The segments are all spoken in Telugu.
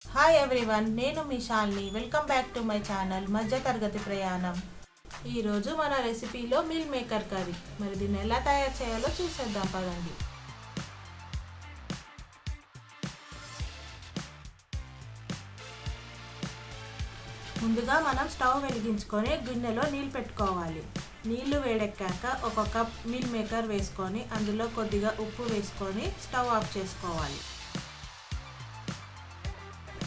హాయ్ ఎవ్రీవన్, నేను మీ Shalini. Welcome back to my channel మధ్యతరగతి ప్రయాణం. ఈరోజు మన రెసిపీలో మిల్ మేకర్ కర్రీ. మరి దీన్ని ఎలా తయారు చేయాలో చూసేద్దాం పదండి. ముందుగా మనం స్టవ్ వెలిగించుకొని గిన్నెలో నీళ్ళు పెట్టుకోవాలి. నీళ్లు వేడెక్కాక ఒక కప్ మిల్ మేకర్ వేసుకొని అందులో కొద్దిగా ఉప్పు వేసుకొని స్టవ్ ఆఫ్ చేసుకోవాలి.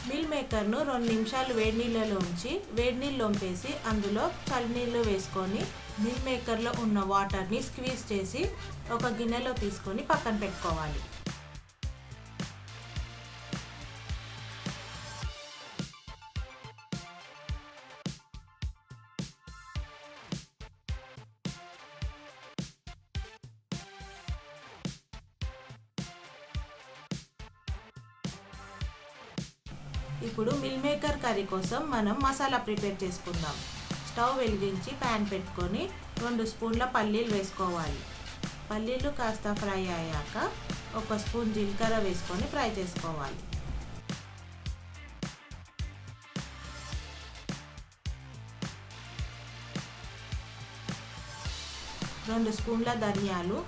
మిల్ మేకర్ను 2 నిమిషాలు వేడి నీళ్ళలో ఉంచి వేడి నీళ్ళు వంపేసి అందులో చల్లనీళ్ళు వేసుకొని మిల్ మేకర్లో ఉన్న వాటర్ని స్క్వీజ్ చేసి ఒక గిన్నెలో తీసుకొని పక్కన పెట్టుకోవాలి. ఇప్పుడు మిల్ మేకర్ కర్రీ కోసం మనం మసాలా ప్రిపేర్ చేసుకుందాం. స్టవ్ వెలిగించి ప్యాన్ పెట్టుకొని 2 స్పూన్ల పల్లీలు వేసుకోవాలి. పల్లీలు కాస్త ఫ్రై అయ్యాక 1 స్పూన్ జీలకర్ర వేసుకొని ఫ్రై చేసుకోవాలి. రెండు స్పూన్ల ధనియాలు,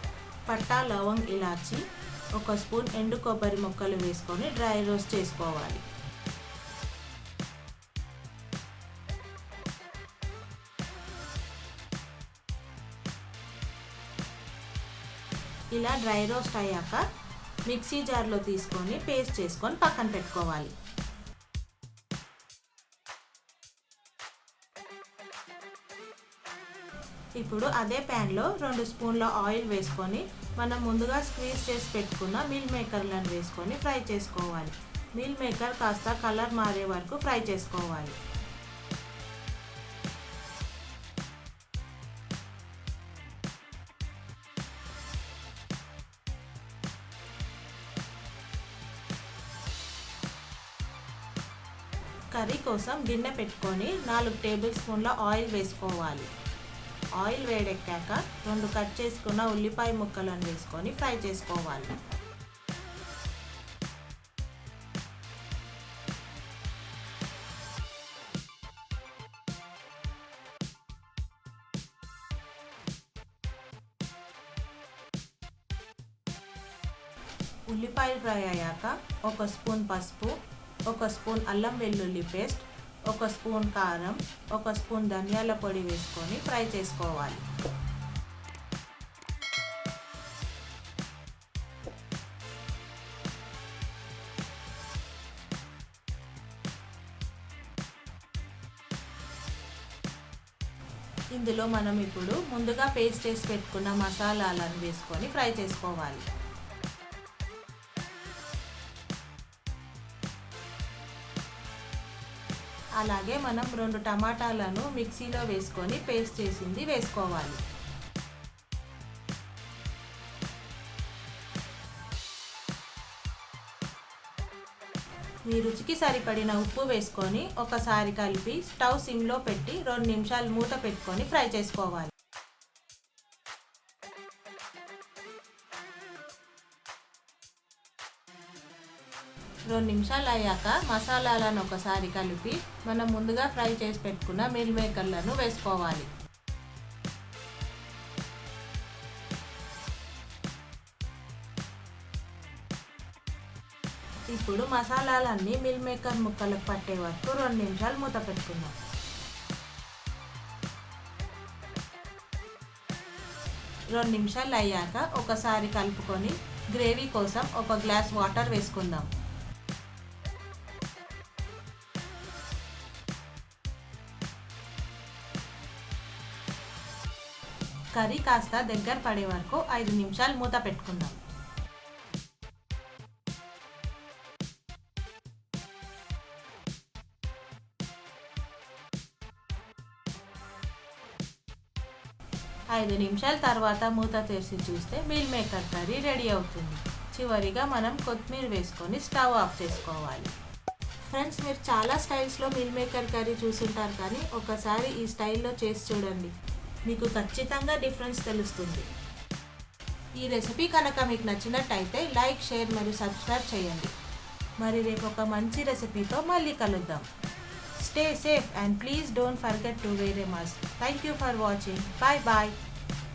పట్టా, లవంగ్, ఇలాచి, 1 స్పూన్ ఎండు కొబ్బరి ముక్కలు వేసుకొని డ్రై రోస్ట్ చేసుకోవాలి. ఇలా డ్రై రోస్ట్ అయ్యాక మిక్సీ జార్లో తీసుకొని పేస్ట్ చేసుకొని పక్కన పెట్టుకోవాలి. ఇప్పుడు అదే ప్యాన్లో 2 స్పూన్ల ఆయిల్ వేసుకొని మనం ముందుగా స్క్వీజ్ చేసి పెట్టుకున్న మిల్ మేకర్లను వేసుకొని ఫ్రై చేసుకోవాలి. మిల్ మేకర్ కాస్త కలర్ మారే వరకు ఫ్రై చేసుకోవాలి. కర్రీ కోసం గిన్నె పెట్టుకొని 4 టేబుల్ స్పూన్ల ఆయిల్ వేసుకోవాలి. ఆయిల్ వేడెక్కాక 2 కట్ చేసుకున్న ఉల్లిపాయ ముక్కలను వేసుకొని ఫ్రై చేసుకోవాలి. ఉల్లిపాయలు ఫ్రై అయ్యాక 1 స్పూన్ పసుపు, 1 స్పూన్ అల్లం వెల్లుల్లి పేస్ట్, 1 స్పూన్ కారం, 1 స్పూన్ ధనియాల పొడి వేసుకొని ఫ్రై చేసుకోవాలి. ఇందులో మనం ఇప్పుడు ముందుగా పేస్ట్ చేసి పెట్టుకున్న మసాలాలను వేసుకొని ఫ్రై చేసుకోవాలి. అలాగే మనం 2 టమాటాలను మిక్సీలో వేసుకొని పేస్ట్ చేసింది వేసుకోవాలి. మీ రుచికి సరిపడిన ఉప్పు వేసుకొని ఒకసారి కలిపి స్టవ్ సిమ్లో పెట్టి 2 నిమిషాలు మూత పెట్టుకొని ఫ్రై చేసుకోవాలి. 2 నిమిషాలు అయ్యాక మసాలాలను ఒకసారి కలిపి మనం ముందుగా ఫ్రై చేసి పెట్టుకున్న మిల్ మేకర్లను వేసుకోవాలి. ఇప్పుడు మసాలాలన్నీ మిల్ మేకర్ ముక్కలకు పట్టే వరకు 2 నిమిషాలు మూత పెట్టుకుందాం. 2 నిమిషాలు అయ్యాక ఒకసారి కలుపుకొని గ్రేవీ కోసం 1 గ్లాస్ వాటర్ వేసుకుందాం. కర్రీ కాస్త దగ్గర పడే వరకు 5 నిమిషాలు మూత పెట్టుకుందాం. ఐదు నిమిషాల తర్వాత మూత తెరిచి చూస్తే మిల్ మేకర్ కర్రీ రెడీ అవుతుంది. చివరిగా మనం కొత్తిమీర వేసుకొని స్టవ్ ఆఫ్ చేసుకోవాలి. ఫ్రెండ్స్, మీరు చాలా స్టైల్స్లో మిల్ మేకర్ కర్రీ చూసుంటారు, కానీ ఒకసారి ఈ స్టైల్లో చేసి చూడండి, మీకు ఖచ్చితంగా డిఫరెన్స్ తెలుస్తుంది. ఈ రెసిపీ కనుక మీకు నచ్చినట్టయితే లైక్, షేర్ మరియు సబ్స్క్రైబ్ చేయండి. మరి రేపు ఒక మంచి రెసిపీతో మళ్ళీ కలుద్దాం. Stay safe and please don't forget to wear a mask. Thank you for watching. Bye bye.